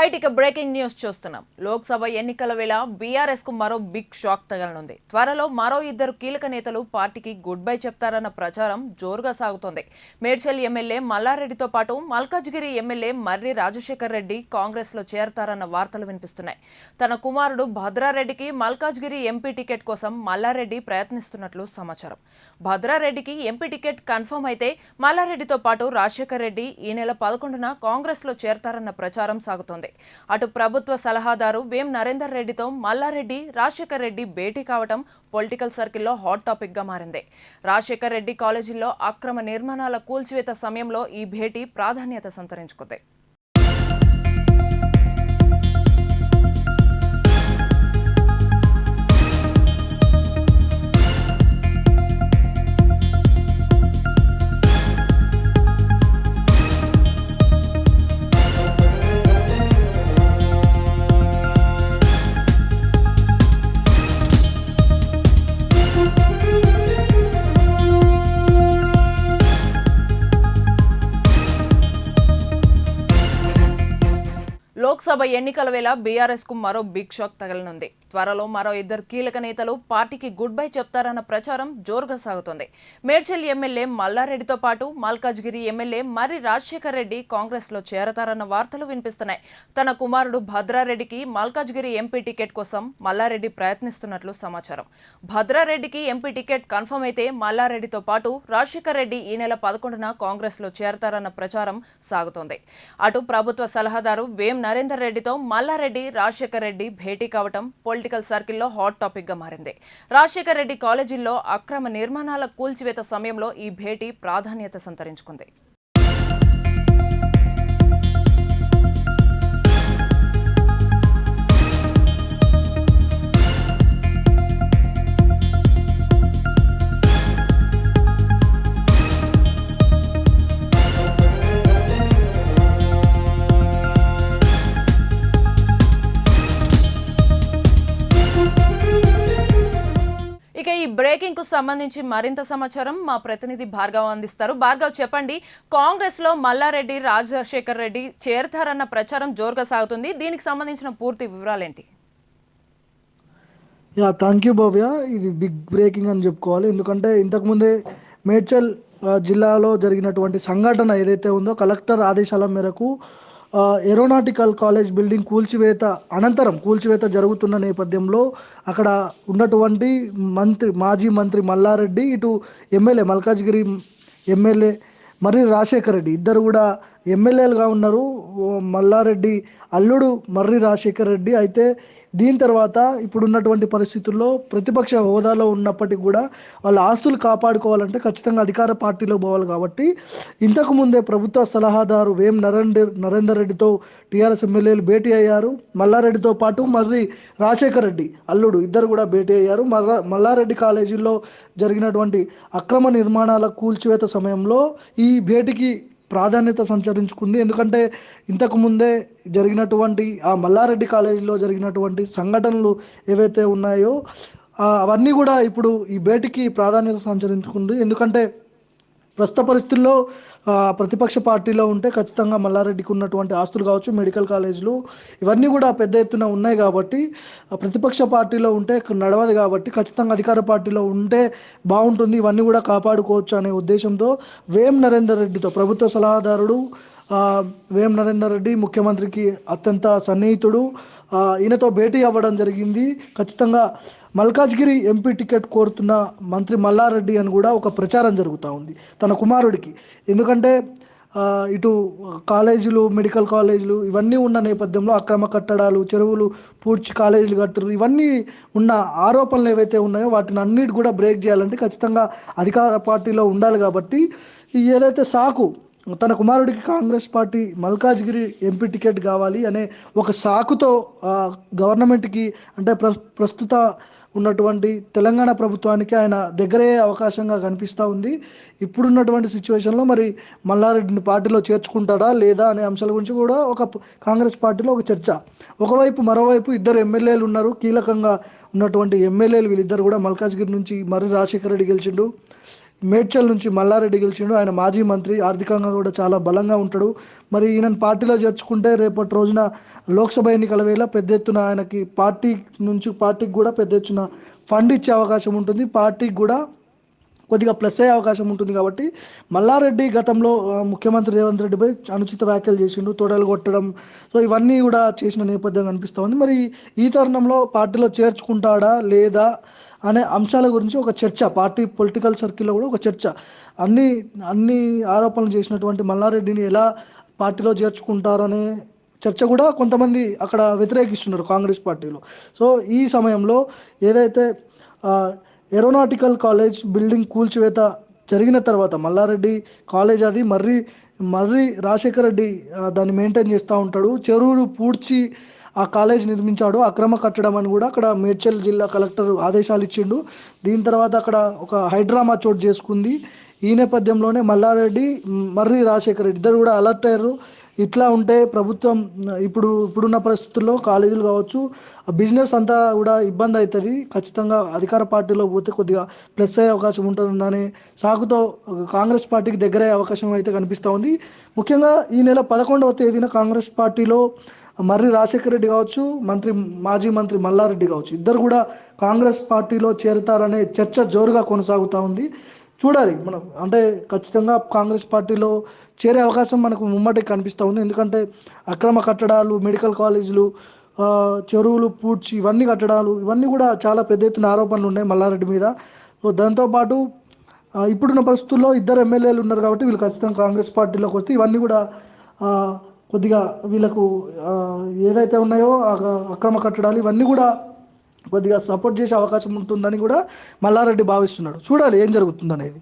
Right, ఇక breaking news చూస్తున్నాం. లోక్సభ ఎన్నికల వేళ బీఆర్ఎస్ కు మరో బిగ్ షాక్ తగలనుంది. త్వరలో మరో ఇద్దరు కీలక నేతలు పార్టీకి గుడ్ బై చెప్తారన్న ప్రచారం జోరుగా సాగుతోంది. మేడ్చల్ ఎమ్మెల్యే మల్లారెడ్డితో పాటు మల్కాజ్గిరి ఎమ్మెల్యే మర్రి రాజశేఖర్ రెడ్డి కాంగ్రెస్ లో చేరతారన్న వార్తలు వినిపిస్తున్నాయి. తన కుమారుడు భద్రారెడ్డికి మల్కాజ్గిరి ఎంపీ టికెట్ కోసం మల్లారెడ్డి ప్రయత్నిస్తున్నట్లు సమాచారం. భద్రారెడ్డికి ఎంపీ టికెట్ కన్ఫర్మ్ అయితే మల్లారెడ్డితో పాటు రాజశేఖర్ రెడ్డి ఈ నెల 11న కాంగ్రెస్ లో చేరతారన్న ప్రచారం సాగుతోంది. అటు ప్రభుత్వ సలహాదారు వేం నరేందర్ రెడ్డితో మల్లారెడ్డి రాజశేఖర్ రెడ్డి భేటీ కావడం పొలిటికల్ సర్కిల్లో హాట్ టాపిక్ గా మారింది. రాజశేఖర్ రెడ్డి కాలేజీల్లో అక్రమ నిర్మాణాల కూల్చివేత సమయంలో ఈ భేటీ ప్రాధాన్యత సంతరించుకుంది. లోక్సభ ఎన్నికల వేళ బీఆర్ఎస్ కు మరో బిగ్ షాక్ తగలనుంది. త్వరలో మరో ఇద్దరు కీలక నేతలు పార్టీకి గుడ్ బై చెప్తారన్న ప్రచారం జోరుగా సాగుతోంది. మేడ్చల్ ఎమ్మెల్యే మల్లారెడ్డితో పాటు మల్కాజ్గిరి ఎమ్మెల్యే మర్రి రాజశేఖర్ రెడ్డి కాంగ్రెస్ లో చేరతారన్న వార్తలు వినిపిస్తున్నాయి. తన కుమారుడు భద్రారెడ్డికి మల్కాజ్గిరి ఎంపీ టికెట్ కోసం మల్లారెడ్డి ప్రయత్నిస్తున్నట్లు సమాచారం. భద్రారెడ్డికి ఎంపీ టికెట్ కన్ఫర్మ్ అయితే మల్లారెడ్డితో పాటు రాజశేఖర్ రెడ్డి ఈ నెల 11న కాంగ్రెస్ లో చేరతారన్న ప్రచారం సాగుతోంది. అటు ప్రభుత్వ సలహాదారు వేం నరేందర్ రెడ్డితో మల్లారెడ్డి రాజశేఖర్ రెడ్డి భేటీ కావడం పొలిటికల్ సర్కిల్లో హాట్ టాపిక్ గా మారింది. రాజశేఖర్ రెడ్డి కాలేజీల్లో అక్రమ నిర్మాణాల కూల్చివేత సమయంలో ఈ భేటీ ప్రాధాన్యత సంతరించుకుంది. ఇక ఈ బ్రేకింగ్ కు సంబంధించి మరింత సమాచారం మా ప్రతినిధి భార్గవ్ అందిస్తారు. భార్గవ్, చెప్పండి, కాంగ్రెస్ లో మల్లారెడ్డి రాజశేఖర్ రెడ్డి చేరతారన్న ప్రచారం జోరుగా సాగుతుంది. దీనికి సంబంధించిన పూర్తి వివరాలేంటి? థ్యాంక్ యూ భవ్య. ఇది బిగ్ బ్రేకింగ్ అని చెప్పుకోవాలి. ఎందుకంటే ఇంతకుముందే మేడ్చల్ జిల్లాలో జరిగినటువంటి సంఘటన ఏదైతే ఉందో, కలెక్టర్ ఆదేశాల మేరకు ఏరోనాటికల్ కాలేజ్ బిల్డింగ్ కూల్చివేత జరుగుతున్న నేపథ్యంలో అక్కడ ఉన్నటువంటి మాజీ మంత్రి మల్లారెడ్డి, ఇటు ఎమ్మెల్యే మల్కాజ్గిరి ఎమ్మెల్యే మర్రి రాజశేఖర్ రెడ్డి ఇద్దరు కూడా ఎమ్మెల్యేలుగా ఉన్నారు. మల్లారెడ్డి అల్లుడు మర్రి రాజశేఖర్ రెడ్డి. అయితే దీని తర్వాత ఇప్పుడున్నటువంటి పరిస్థితుల్లో ప్రతిపక్ష హోదాలో ఉన్నప్పటికీ కూడా వాళ్ళ ఆస్తులు కాపాడుకోవాలంటే ఖచ్చితంగా అధికార పార్టీలో పోవాలి. కాబట్టి ఇంతకుముందే ప్రభుత్వ సలహాదారు వేం నరేందర్ రెడ్డితో టీఆర్ఎస్ ఎమ్మెల్యేలు భేటీ అయ్యారు. మల్లారెడ్డితో పాటు మర్రి రాజశేఖర్ రెడ్డి అల్లుడు ఇద్దరు కూడా భేటీ అయ్యారు. మల్లారెడ్డి కాలేజీల్లో జరిగినటువంటి అక్రమ నిర్మాణాల కూల్చివేత సమయంలో ఈ భేటీకి ప్రాధాన్యత సంచరించుకుంది. ఎందుకంటే ఇంతకుముందే జరిగినటువంటి ఆ మల్లారెడ్డి కాలేజీలో జరిగినటువంటి సంఘటనలు ఏవైతే ఉన్నాయో అవన్నీ కూడా ఇప్పుడు ఈ భేటీకి ప్రాధాన్యత సంచరించుకుంది. ఎందుకంటే ప్రస్తుత పరిస్థితుల్లో ప్రతిపక్ష పార్టీలో ఉంటే ఖచ్చితంగా మల్లారెడ్డికి ఉన్నటువంటి ఆస్తులు కావచ్చు, మెడికల్ కాలేజీలు ఇవన్నీ కూడా పెద్ద ఎత్తున ఉన్నాయి. కాబట్టి ప్రతిపక్ష పార్టీలో ఉంటే నడవదు. కాబట్టి ఖచ్చితంగా అధికార పార్టీలో ఉంటే బాగుంటుంది, ఇవన్నీ కూడా కాపాడుకోవచ్చు అనే ఉద్దేశంతో వేం నరేందర్ రెడ్డితో, ప్రభుత్వ సలహాదారుడు వేం నరేందర్ రెడ్డి ముఖ్యమంత్రికి అత్యంత సన్నిహితుడు, ఈయనతో భేటీ అవ్వడం జరిగింది. ఖచ్చితంగా మల్కాజ్గిరి ఎంపీ టికెట్ కోరుతున్న మంత్రి మల్లారెడ్డి అని కూడా ఒక ప్రచారం జరుగుతూ ఉంది తన కుమారుడికి. ఎందుకంటే ఇటు కాలేజీలు, మెడికల్ కాలేజీలు ఇవన్నీ ఉన్న నేపథ్యంలో అక్రమ కట్టడాలు, చెరువులు పూడ్చి కాలేజీలు కట్టరు, ఇవన్నీ ఉన్న ఆరోపణలు ఏవైతే ఉన్నాయో వాటిని అన్నిటి కూడా బ్రేక్ చేయాలంటే ఖచ్చితంగా అధికార పార్టీలో ఉండాలి. కాబట్టి ఏదైతే సాకు తన కుమారుడికి Congress party Malkajgiri MP ticket కావాలి అనే ఒక సాకుతో గవర్నమెంట్కి అంటే ప్రస్తుత ఉన్నటువంటి తెలంగాణ ప్రభుత్వానికి ఆయన దగ్గరే అవకాశంగా కనిపిస్తూ ఉంది. ఇప్పుడున్నటువంటి సిచ్యువేషన్లో మరి మల్లారెడ్డిని పార్టీలో చేర్చుకుంటాడా లేదా అనే అంశాల గురించి కూడా ఒక కాంగ్రెస్ పార్టీలో ఒక చర్చ. ఒకవైపు మరోవైపు ఇద్దరు ఎమ్మెల్యేలు ఉన్నారు, కీలకంగా ఉన్నటువంటి ఎమ్మెల్యేలు వీళ్ళిద్దరు కూడా. మల్కాజ్గిరి నుంచి మర్రి రాజశేఖర రెడ్డి గెలిచిండు, మేడ్చల్ నుంచి మల్లారెడ్డి గెలిచిండు. ఆయన మాజీ మంత్రి, ఆర్థికంగా కూడా చాలా బలంగా ఉంటాడు. మరి ఈయనను పార్టీలో చేర్చుకుంటే రేపటి రోజున లోక్సభ ఎన్నికల వేళ పెద్ద ఎత్తున ఆయనకి పార్టీకి కూడా పెద్ద ఎత్తున ఫండ్ ఇచ్చే అవకాశం ఉంటుంది. పార్టీకి కూడా కొద్దిగా ప్లస్ అయ్యే అవకాశం ఉంటుంది. కాబట్టి మల్లారెడ్డి గతంలో ముఖ్యమంత్రి రేవంత్ రెడ్డిపై అనుచిత వ్యాఖ్యలు చేసిండు, తొడలు కొట్టడం, సో ఇవన్నీ కూడా చేసిన నేపథ్యం కనిపిస్తూ ఉంది. మరి ఈ తరుణంలో పార్టీలో చేర్చుకుంటాడా లేదా అనే అంశాల గురించి ఒక చర్చ, పార్టీ పొలిటికల్ సర్కిల్లో కూడా ఒక చర్చ. అన్ని అన్ని ఆరోపణలు చేసినటువంటి మల్లారెడ్డిని ఎలా పార్టీలో చేర్చుకుంటారనే చర్చ కూడా కొంతమంది అక్కడ వ్యతిరేకిస్తున్నారు కాంగ్రెస్ పార్టీలో. సో ఈ సమయంలో ఏదైతే ఆ, ఏరోనాటికల్ కాలేజ్ బిల్డింగ్ కూల్చివేత జరిగిన తర్వాత మల్లారెడ్డి కాలేజ్ అది మర్రి రాజశేఖర రెడ్డి దాన్ని మెయింటైన్ చేస్తూ ఉంటాడు. చెరువులు పూడ్చి ఆ కాలేజ్ నిర్మించాడు, అక్రమ కట్టడం అని కూడా అక్కడ మేడ్చల్ జిల్లా కలెక్టర్ ఆదేశాలు ఇచ్చిండు. దీని తర్వాత అక్కడ ఒక హైడ్రామా చోటు చేసుకుంది. ఈ నేపథ్యంలోనే మల్లారెడ్డి, మర్రి రాజశేఖర రెడ్డి ఇద్దరు కూడా అలర్ట్ అయ్యారు. ఇట్లా ఉంటే ప్రభుత్వం ఇప్పుడున్న పరిస్థితుల్లో కాలేజీలు కావచ్చు, బిజినెస్ అంతా కూడా ఇబ్బంది అవుతుంది. ఖచ్చితంగా అధికార పార్టీలో పోతే కొద్దిగా ప్లస్ అయ్యే అవకాశం ఉంటుందనే సాకుతో కాంగ్రెస్ పార్టీకి దగ్గరయ్యే అవకాశం అయితే కనిపిస్తూ ఉంది. ముఖ్యంగా ఈ నెల 11వ తేదీన కాంగ్రెస్ పార్టీలో మర్రి రాజశేఖర రెడ్డి కావచ్చు, మాజీ మంత్రి మల్లారెడ్డి కావచ్చు, ఇద్దరు కూడా కాంగ్రెస్ పార్టీలో చేరుతారనే చర్చ జోరుగా కొనసాగుతూ ఉంది. చూడాలి మనం, అంటే ఖచ్చితంగా కాంగ్రెస్ పార్టీలో చేరే అవకాశం మనకు ముమ్మటికి కనిపిస్తూ ఉంది. ఎందుకంటే అక్రమ కట్టడాలు, మెడికల్ కాలేజీలు, చెరువులు పూడ్చి ఇవన్నీ కట్టడాలు, ఇవన్నీ కూడా చాలా పెద్ద ఎత్తున ఆరోపణలు ఉన్నాయి మల్లారెడ్డి మీద. సో దాంతోపాటు ఇప్పుడున్న పరిస్థితుల్లో ఇద్దరు ఎమ్మెల్యేలు ఉన్నారు కాబట్టి వీళ్ళు ఖచ్చితంగా కాంగ్రెస్ పార్టీలోకి వస్తే ఇవన్నీ కూడా ఆ, కొద్దిగా వీళ్ళకు ఏదైతే ఉన్నాయో అక్రమ కట్టడాలు ఇవన్నీ కూడా కొద్దిగా సపోర్ట్ చేసే అవకాశం ఉంటుందని కూడా మల్లారెడ్డి భావిస్తున్నాడు. చూడాలి ఏం జరుగుతుంది అనేది.